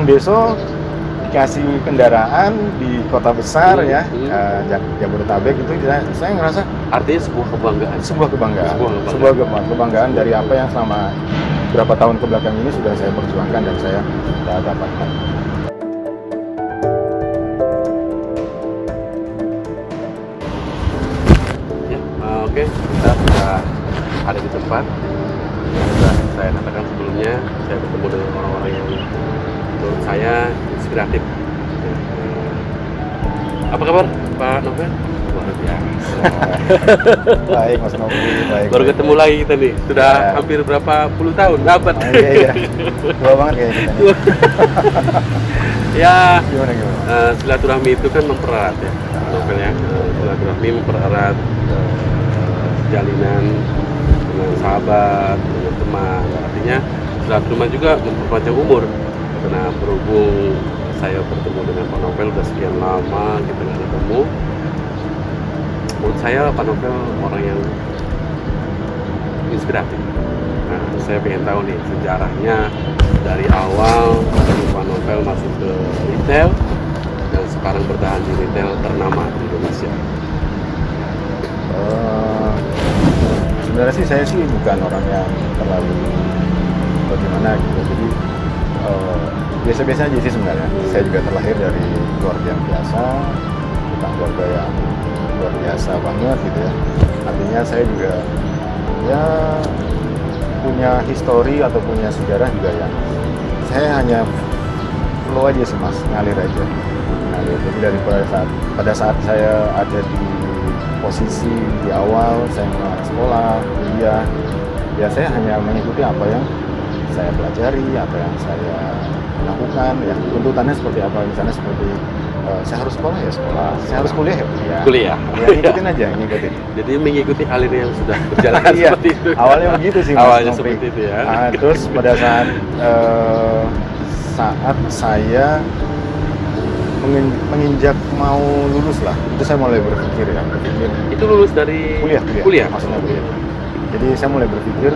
besok dikasih kendaraan di kota besar ya, Jabodetabek itu saya ngerasa artinya sebuah kebanggaan dari apa yang selama berapa tahun kebelakang ini sudah saya perjuangkan dan saya dapatkan. Ya, oke, kita sudah ada di tempat yang sudah saya katakan sebelumnya. Saya bertemu dengan orang-orang yang menurut saya inspiratif. Apa kabar Pak Novel? Luar biasa. Baik Mas Novi, baik. Baru ketemu lagi kita nih. Sudah hampir berapa puluh tahun, abad. Iya. Tua banget kayak kita nih. Ya. Gimana? Silaturahmi itu kan mempererat ya, Novel ya. Silaturahmi mempererat jalinan dengan sahabat, dengan teman. Artinya silaturahmi juga memperpanjang umur. Karena berhubung saya bertemu dengan Pak Novel sudah sekian lama kita nggak ketemu. Menurut saya Pak Novel orang yang inspiratif. Nah, saya pengen tahu nih sejarahnya dari awal Pak Novel masuk ke retail dan sekarang bertahan di retail ternama di Indonesia. Sebenarnya sih saya bukan orang yang terlalu bagaimana gitu. Jadi biasa-biasa aja sih sebenarnya. Saya juga terlahir dari keluarga yang biasa, bukan keluarga yang luar biasa banget gitu ya. Artinya saya juga ya punya histori atau punya sejarah juga yang saya hanya flow aja sih Mas, ngalir aja. Jadi dari pada saat saya ada di posisi di awal saya mulai sekolah, kuliah, ya saya hanya mengikuti apa yang saya pelajari, apa yang saya lakukan, ya tuntutannya seperti apa, misalnya seperti saya harus sekolah ya sekolah, saya harus kuliah ya kuliah. Ya ngikutin aja, ngikutin. Jadi mengikuti alir yang sudah berjalan seperti itu. Awalnya begitu sih Mas. Awalnya seperti itu ya. Terus pada saat saya menginjak mau lulus lah, itu saya mulai berpikir. Itu lulus dari kuliah maksudnya kuliah. Jadi saya mulai berpikir,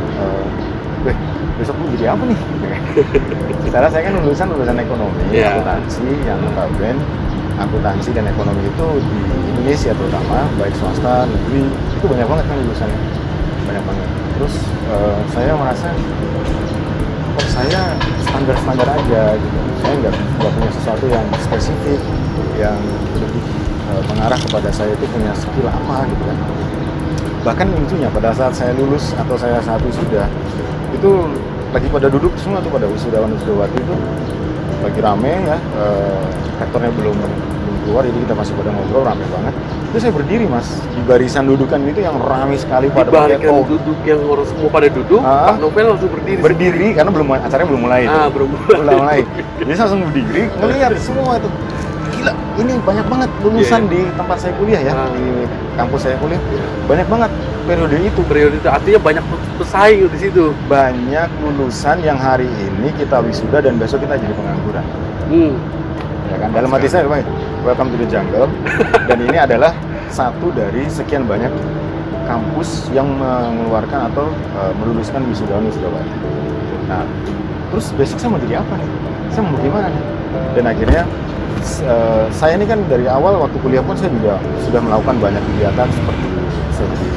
besok gue jadi apa nih? Karena saya kan lulusan ekonomi, akuntansi, yang notabene akuntansi dan ekonomi itu di Indonesia terutama, baik swasta, negeri, itu banyak banget kan lulusannya, banyak banget. Terus saya merasa, kok saya standar-standar aja gitu. Saya nggak punya sesuatu yang spesifik, yang lebih mengarah kepada saya itu punya skill apa gitu kan. Bahkan lucunya pada saat saya lulus atau saya saat wisuda, itu lagi pada duduk semua tuh pada wisudawan-wisudawati itu lagi rame ya, rektornya belum keluar, jadi kita masih pada ngobrol rame banget. Itu saya berdiri Mas di barisan dudukan itu yang rame sekali pada pakai duduk yang orang semua pada duduk, Pak Novel langsung berdiri karena acaranya belum mulai. Belum mulai. Jadi saya langsung berdiri ngelihat semua itu. Gila, ini banyak banget lulusan di tempat saya kuliah ya, di kampus saya kuliah. Banyak banget periode itu artinya banyak pesaing di situ. Banyak lulusan yang hari ini kita wisuda dan besok kita jadi pengangguran. Ya kan, dalam hati saya welcome to the jungle. Dan ini adalah satu dari sekian banyak kampus yang mengeluarkan atau meluluskan wisudawan-wisudawati. Nah, terus besok saya mau jadi apa nih? Saya mau gimana nih? Dan akhirnya saya ini kan dari awal waktu kuliah pun saya juga sudah melakukan banyak kegiatan seperti saya jadi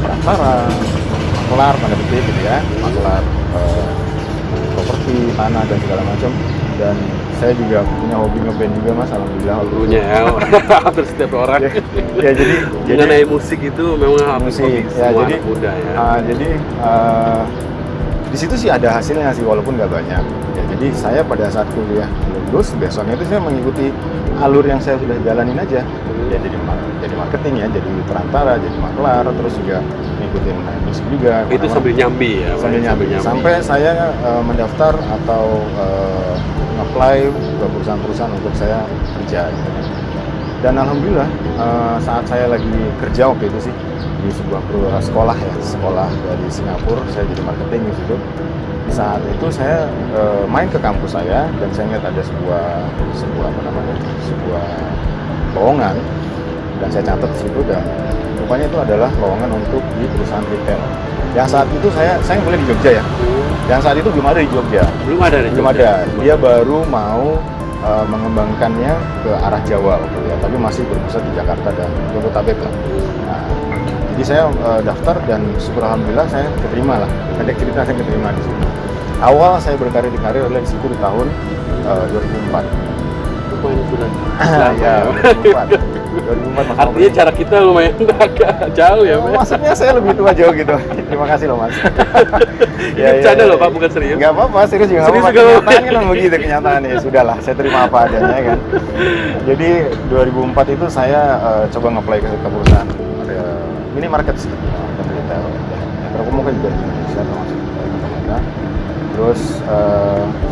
perantara, maklar tanda petik gitu ya, maklar properti, tanah dan segala macam. Dan saya juga punya hobi ngeband juga Mas, alhamdulillah. Punya ya, hampir setiap orang. Ya jadi mengenai musik itu memang musik ya, jadi muda ya. Jadi di situ sih ada hasilnya sih walaupun nggak banyak. Ya, jadi saya pada saat kuliah lulus besoknya itu saya mengikuti alur yang saya sudah jalanin aja. Ya jadi marketing ya, jadi perantara, jadi maklar, terus juga ngikutin musik juga. Itu sambil nyambi ya. Sambil nyambi. Sampai saya mendaftar atau apply ke perusahaan-perusahaan untuk saya kerja gitu. Dan alhamdulillah saat saya lagi kerja waktu itu sih di sebuah sekolah dari Singapura, saya jadi marketing di situ. Saat itu saya main ke kampus saya dan saya ingat ada sebuah lowongan dan saya catat di situ, dan rupanya itu adalah lowongan untuk di perusahaan retail. Yang saat itu saya kuliah di Jogja ya. Dan saat itu belum ada di Jogja. Belum ada di Belum Jogja. ada. Dia baru mau mengembangkannya ke arah Jawa waktu itu ya, tapi masih berpusat di Jakarta dan Jabodetabek lah. Nah, jadi saya daftar dan syukur alhamdulillah saya keterima lah. Pendek cerita saya keterima di situ. Awal saya berkarir di karir adalah di situ di tahun 2004. Lumayan sudah Ya, 2004. 2004 Mas. Artinya cara kita lumayan agak jauh ya, Pak. Maksudnya saya lebih tua jauh gitu. Terima kasih loh Mas. Ini bercanda loh, Pak, bukan serius. Nggak apa-apa, serius juga nggak Serius apa-apa. juga nggak Kenyataan kan memang begitu kenyataannya. Ya sudahlah, saya terima apa adanya kan. Jadi 2004 itu saya coba nge-apply ke perusahaan minimarket sih, market retail. Ya, terkemuka juga di Indonesia termasuk kota-kota. Terus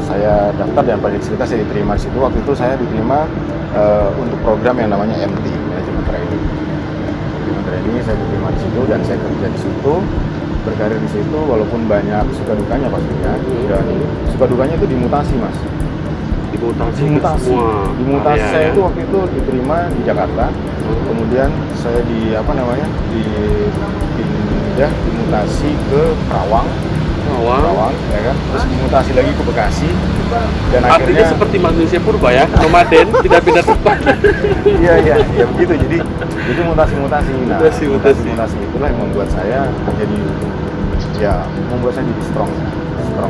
saya daftar dan pada cerita saya diterima di situ. Waktu itu saya diterima untuk program yang namanya MT, Management Training. Management Training saya diterima di situ dan saya kerja di situ, berkarir di situ walaupun banyak suka dukanya pastinya. Dan suka dukanya itu dimutasi, Mas. Dimutasi Dimutasi. Dimutasi area, saya ya. itu waktu itu diterima di Jakarta. Kemudian saya dimutasi ke Karawang, ya kan. Terus dimutasi lagi ke Bekasi dan Artinya akhirnya seperti manusia purba ya, nomaden, tidak pindah tempat. iya begitu. Jadi itu mutasi-mutasi. Nah, Mutasi. Itulah yang membuat saya menjadi membuat saya jadi strong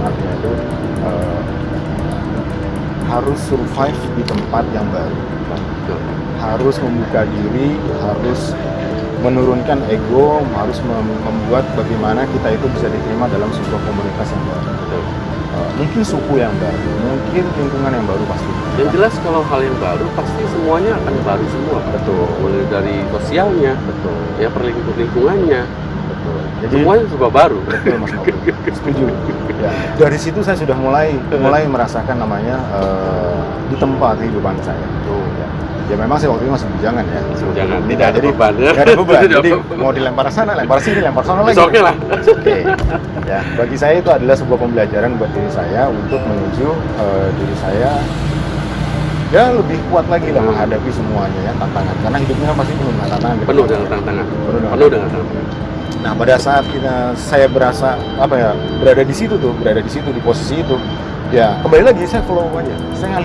artinya itu harus survive di tempat yang baru, harus membuka diri, harus menurunkan ego, harus membuat bagaimana kita itu bisa diterima dalam sebuah komunitas yang baru. Mungkin suku yang baru, mungkin lingkungan yang baru pasti. Yang jelas kalau hal yang baru pasti semuanya akan baru semua. Betul. Mulai dari sosialnya, Betul. ya lingkungannya, Betul. Jadi semuanya juga baru. betul Mas Novel. Setuju. Ya, dari situ saya sudah mulai merasakan namanya di tempat kehidupan saya. Ya memang saya waktu itu masih bujangan ya. Bujangan, tidak ada Jadi, beban ya. nggak ada beban. Tidak Jadi apa-apa. mau dilempar sana, lempar sini, lempar sana lagi. Oke lah. Oke. Ya, bagi saya itu adalah sebuah pembelajaran buat diri saya untuk menuju diri saya ya lebih kuat lagi lah menghadapi semuanya ya tantangan. Karena hidupnya pasti penuh dengan tantangan. Penuh dengan tantangan. Penuh dengan tantangan. Nah, pada saat saya berasa berada di situ di posisi itu, ya kembali lagi saya follow aja, saya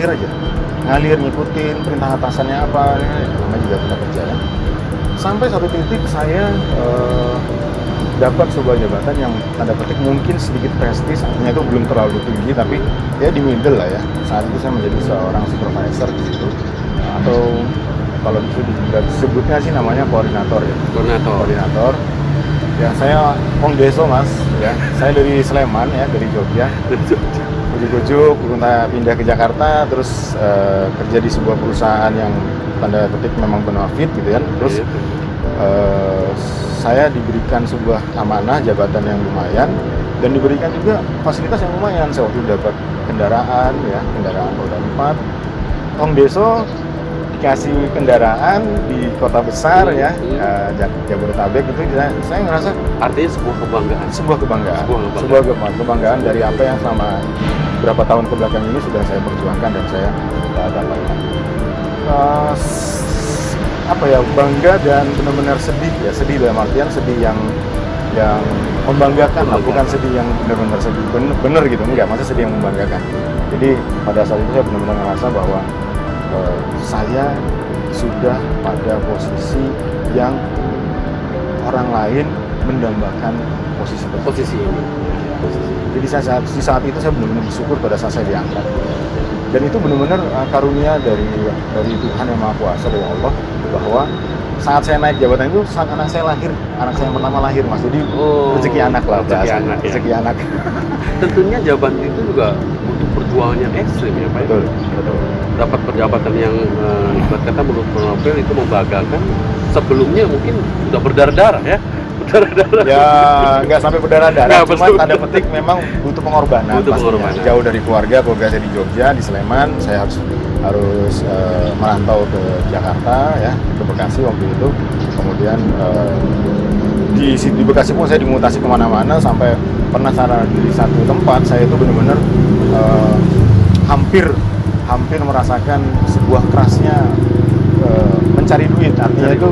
ngalir ngikutin perintah atasannya apa, namanya juga kita kerja kan. Sampai satu titik saya dapat sebuah jabatan yang tanda petik mungkin sedikit prestis, artinya itu belum terlalu tinggi tapi ya di middle lah ya. Saat itu saya menjadi seorang supervisor di situ, atau kalau disebutnya sih namanya koordinator ya. Koordinator. Ya saya Wong Deso Mas, ya saya dari Sleman ya, dari Jogja. Ujuk-ujuk pindah ke Jakarta, terus kerja di sebuah perusahaan yang tanda petik memang benefit gitu kan. Terus saya diberikan sebuah amanah jabatan yang lumayan dan diberikan juga fasilitas yang lumayan. Saya waktu itu dapat kendaraan roda 4. Wong Deso dikasih kendaraan di kota besar ya, Jabodetabek itu saya ngerasa Artinya sebuah kebanggaan. sebuah kebanggaan dari apa yang selama beberapa tahun kebelakang ini sudah saya perjuangkan dan saya dapatkan. Bangga dan benar-benar sedih dalam artian sedih yang membanggakan lah, bukan sedih yang benar-benar sedih bener gitu, enggak, maksudnya sedih yang membanggakan. Jadi pada saat itu saya benar-benar ngerasa bahwa saya sudah pada posisi yang orang lain mendambakan posisi ini. Jadi di saat itu saya benar-benar bersyukur pada saat saya diangkat. Dan itu benar-benar karunia dari Tuhan Yang Maha Kuasa, dari Allah, bahwa saat saya naik jabatan itu saat anak saya yang pertama lahir Mas. Jadi rezeki anak lah, rezeki anak. Tentunya jabatan itu juga butuh perjuangan yang ekstrim ya Pak. Betul. Dapat perjabatan yang ibarat kata menurut Novel itu membanggakan, sebelumnya mungkin sudah berdarah-darah ya. Ya nggak sampai berdarah-darah, cuma tanda petik memang butuh pengorbanan. Jauh dari keluarga saya di Jogja, di Sleman, saya harus merantau ke Jakarta ya, ke Bekasi waktu itu. Kemudian di Bekasi pun saya dimutasi kemana-mana, sampai pernah di satu tempat saya itu benar-benar hampir merasakan sebuah kerasnya mencari duit. Artinya itu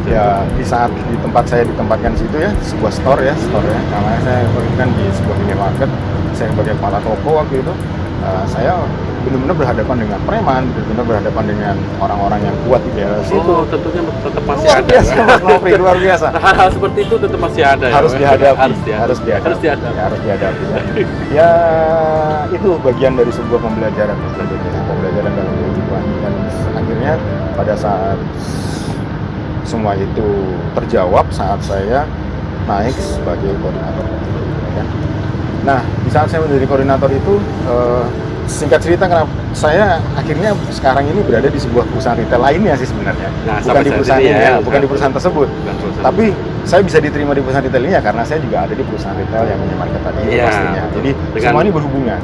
ya di saat di tempat saya ditempatkan situ ya, sebuah store ya, namanya saya kan di sebuah minimarket, saya sebagai kepala toko waktu itu, saya benar-benar berhadapan dengan preman, benar-benar berhadapan dengan orang-orang yang kuat di daerah situ. Tentunya tetap masih Luar ada. biasa, Mas Nofri, luar biasa. Nah, hal-hal seperti itu tetap masih ada. Harus ya, dihadapi, harus dihadapi. Ya, harus dihadapi. Ya, itu bagian dari sebuah pembelajaran dalam kehidupan. Dan akhirnya pada saat semua itu terjawab, saat saya naik sebagai koordinator. Ya. Nah, di saat saya menjadi koordinator itu, singkat cerita kenapa saya akhirnya sekarang ini berada di sebuah perusahaan retail lainnya sih sebenarnya. Nah, bukan di perusahaan ini ya, bukan di perusahaan tersebut. Tapi saya bisa diterima di perusahaan retail ini ya karena saya juga ada di perusahaan retail yang minimarket tadi itu pastinya. Jadi dengan semua ini berhubungan.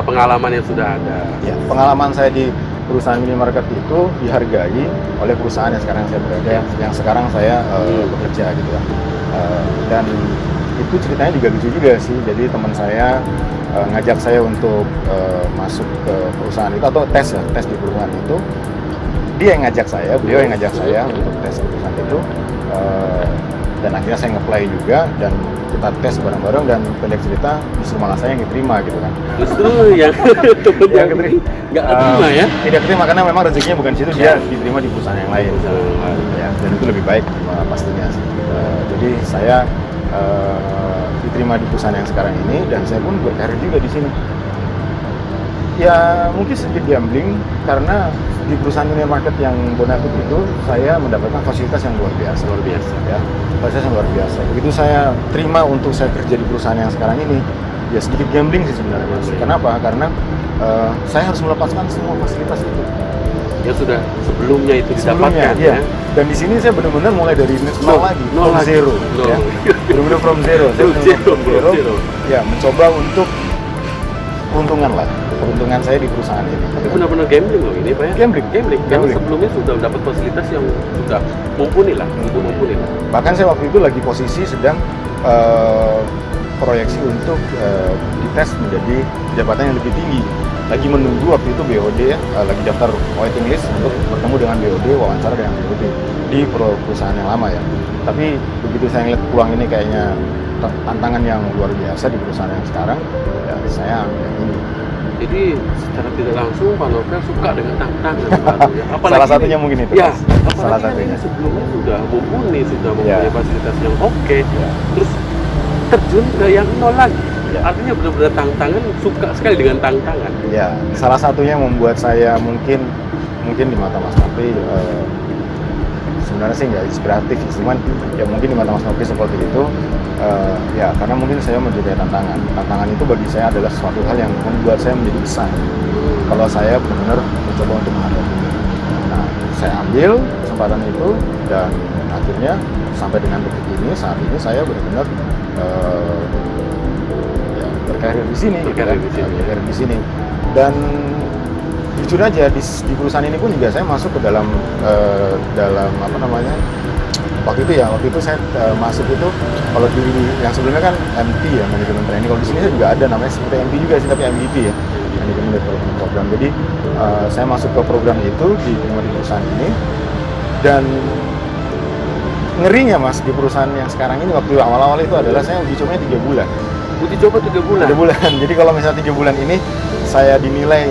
Pengalaman yang sudah ada. Ya, pengalaman saya di perusahaan minimarket itu dihargai oleh perusahaan yang sekarang saya berada, yang sekarang saya bekerja gitu ya. Dan itu ceritanya juga lucu juga sih. Jadi teman saya ngajak saya untuk masuk ke perusahaan itu atau tes di perusahaan itu. Dia yang ngajak saya, beliau yang ngajak saya untuk tes di perusahaan itu. Dan akhirnya saya nge-apply juga dan kita tes bareng-bareng dan pendek cerita justru malah saya yang diterima gitu kan. Justru yang nggak keterima ya? Tidak keterima karena memang rezekinya bukan di situ, dia diterima di perusahaan yang lain. Ya, dan itu lebih baik pastinya sih. Jadi saya diterima di perusahaan yang sekarang ini dan saya pun berkarir juga di sini. Ya mungkin sedikit gambling karena di perusahaan minimarket yang bonafit itu saya mendapatkan fasilitas yang luar biasa ya, fasilitas yang luar biasa. Begitu saya terima untuk saya kerja di perusahaan yang sekarang ini, ya sedikit gambling sih sebenarnya Mas. Kenapa? Karena saya harus melepaskan semua fasilitas itu yang sudah sebelumnya itu didapatkan ya. Dan di sini saya benar-benar mulai dari nol lagi, from zero. Ya. Benar-benar from zero. Saya from zero. Ya, mencoba untuk keuntungan saya di perusahaan ini. Tapi benar-benar gambling loh ini Pak ya? Gambling. Karena sebelumnya sudah dapat fasilitas yang sudah mumpuni lah. Bahkan saya waktu itu lagi posisi sedang proyeksi untuk dites menjadi jabatan yang lebih tinggi. Lagi menunggu waktu itu BOD ya, lagi daftar waiting list untuk bertemu dengan BOD, wawancara dengan BOD di perusahaan yang lama ya. Tapi begitu saya ngeliat peluang ini kayaknya tantangan yang luar biasa di perusahaan yang sekarang, ya saya ambil yang ini. Jadi secara tidak langsung Pak Novel suka dengan tantangan ya. Salah satunya mungkin itu. Ya, salah satunya. Sebelumnya sudah mumpuni, sudah mempunyai Ya. fasilitas yang oke. Ya. Terus terjun ke yang nol lagi. Ya. Artinya benar-benar tantangan, suka sekali dengan tantangan. Ya, salah satunya yang membuat saya mungkin di mata Mas Nofri sebenarnya sih nggak inspiratif, cuman ya mungkin di mata Mas Nofri seperti itu. Ya karena mungkin saya menjadi tantangan itu bagi saya adalah suatu hal yang membuat saya menjadi besar kalau saya benar-benar mencoba untuk menghadapinya. Nah, saya ambil kesempatan itu dan akhirnya sampai dengan detik ini, saat ini saya benar-benar berkarir di sini. Berkarir di sini. Dan jujur aja di perusahaan ini pun juga saya masuk ke dalam apa namanya? Waktu itu saya masuk itu kalau di yang sebelumnya kan MT ya, manajemen training. Kalau di sini saya juga ada namanya seperti MT juga sih, tapi MVP ya, manajemen development program. Jadi saya masuk ke program itu di perusahaan ini dan ngerinya Mas di perusahaan yang sekarang ini waktu awal-awal itu adalah saya uji cobanya 3 bulan. Uji coba 3 bulan? 3 bulan. Jadi kalau misalnya 3 bulan ini saya dinilai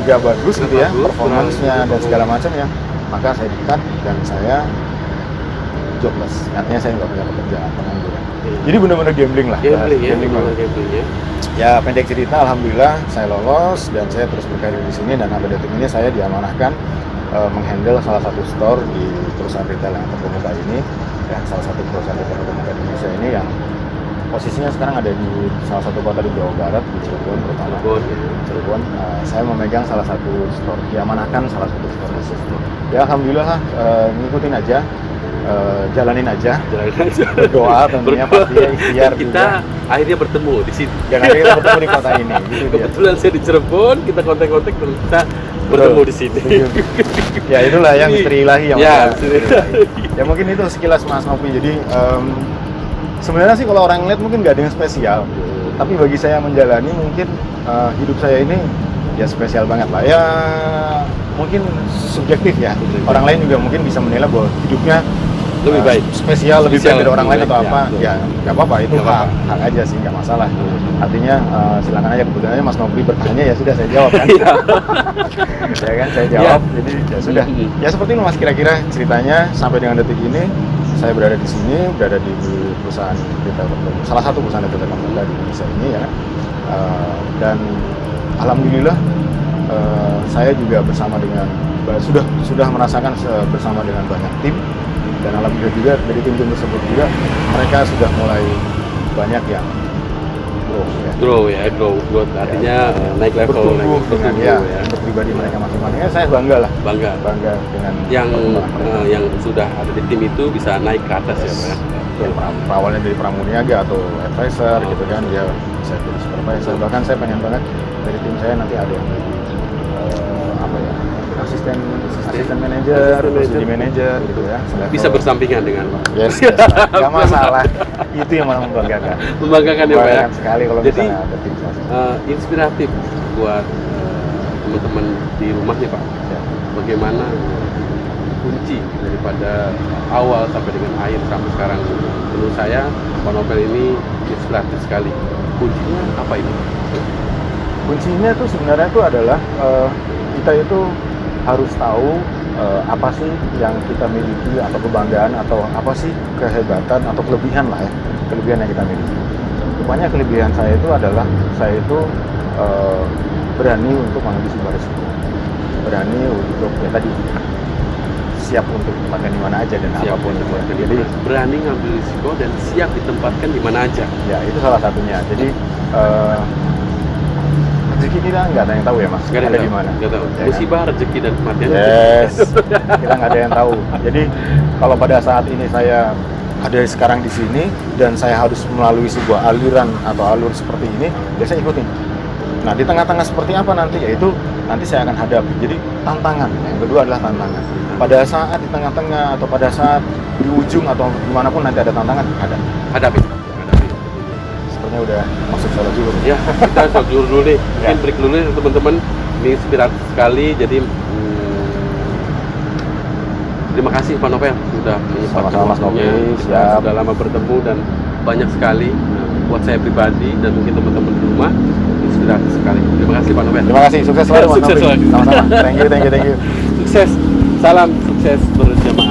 nggak bagus gitu ya, performance-nya dan segala macam ya, maka saya di-cut dan saya jobless. Artinya saya nggak punya pekerjaan, pengangguran. Jadi benar-benar gambling lah. Gambling ya. Ya pendek cerita, alhamdulillah saya lolos dan saya terus berkarir di sini dan sampai detik ini saya diamanahkan menghandle salah satu store di perusahaan retail yang terkemuka ini, ya salah satu perusahaan retail terkemuka di Indonesia ini yang posisinya sekarang ada di salah satu kota di Jawa Barat, di Cirebon terutama. Cirebon. Saya memegang salah satu store, diamanahkan salah satu store. Ya alhamdulillah lah, ngikutin aja. Jalanin aja, berdoa tentunya pasti ikhtiar kita juga. Akhirnya bertemu di sini Dan akhirnya kita bertemu di kota ini gitu. Kebetulan saya di Cirebon, kita kontak-kontak terus kita bertemu di sini. Ya itulah yang misteri ilahi yang ya mungkin itu sekilas Mas Nofri. Jadi sebenarnya sih kalau orang ngeliat mungkin nggak ada yang spesial, tapi bagi saya menjalani mungkin hidup saya ini ya spesial banget lah ya. Mungkin subjektif ya, orang lain juga mungkin bisa menilai bahwa hidupnya Lebih baik. spesial, lebih baik dari orang lain atau ya, apa, betul. ya nggak apa-apa, itu Nggak apa-apa. hak aja sih, nggak masalah. Artinya silakan aja, kebetulan Mas Nobri bertanya ya sudah saya jawab kan. Iya. Ya kan, saya jawab, jadi ya sudah. Ya seperti itu Mas, kira-kira ceritanya sampai dengan detik ini saya berada di sini, berada di perusahaan Retail Pertama, salah satu perusahaan Retail Pertama di Indonesia ini ya kan. Dan alhamdulillah saya juga bersama dengan sudah merasakan bersama dengan banyak tim, dan alhamdulillah juga dari tim-tim tersebut juga mereka sudah mulai banyak yang grow ya. Grow artinya naik level, bertumbuh dengan bertumbuh, ya untuk pribadi mereka masing-masing. Saya bangga lah, bangga dengan yang perkembangan mereka. yang sudah ada di tim itu bisa naik ke atas ya Pak ya. Betul, awalnya dari pramuniaga atau advisor gitu kan, dia bisa jadi supervisor. Bahkan saya pengen banget dari tim saya nanti ada yang apa ya, asisten manajer, studi manajer gitu ya. Bisa bersampingan dengan Pak. Yes, nggak masalah. Itu yang malah membanggakan. Membanggakan ya Pak ya. Membanggakan sekali kalau Jadi misalnya ada tim saya. inspiratif buat teman-teman di rumah nih Pak. Ya. Bagaimana kunci daripada awal sampai dengan akhir sampai sekarang. Menurut saya Pak Nopel ini inspiratif sekali. Kuncinya apa itu? Kuncinya tuh sebenarnya itu adalah kita itu harus tahu apa sih yang kita miliki, atau kebanggaan, atau apa sih kehebatan atau kelebihan lah ya, kelebihan yang kita miliki. Rupanya kelebihan saya itu adalah saya itu berani untuk mengambil sebuah risiko, berani untuk ya tadi siap untuk ditempatkan di mana aja dan Siap apapun itu. ditempatkan di Jadi mana. Berani ngambil risiko dan siap ditempatkan di mana aja. ya itu salah satunya. Jadi rezeki kita nggak ada yang tahu ya Mas, Nggak ada yang di tahu, mana. nggak tahu. Ya kan? Musibah, rezeki dan kematian. Yes, kita nggak ada yang tahu. Jadi kalau pada saat ini saya ada sekarang di sini dan saya harus melalui sebuah aliran atau alur seperti ini, ya saya ikutin. Nah di tengah-tengah seperti apa nanti, yaitu nanti saya akan hadapi. Jadi tantangan, yang kedua adalah tantangan. Pada saat di tengah-tengah atau pada saat di ujung atau dimanapun nanti ada tantangan, ada. Hadapi. Sepertinya udah masuk salah juga. Ya, kita sholat zuhur dulu nih. Mungkin Ya. break dulu nih teman-teman. Ini inspiratif sekali. Jadi terima kasih Pak Nopel sudah menyempatkan Sama-sama, Mas waktunya. Nopel. Kita Siap. sudah lama bertemu dan banyak sekali buat saya pribadi dan mungkin teman-teman di rumah inspiratif sekali. Terima kasih Pak Nopel. Terima kasih, sukses selalu Mas Sukses Nopri. selalu. Sama-sama. Thank you. Sukses. Salam sukses berjamaah.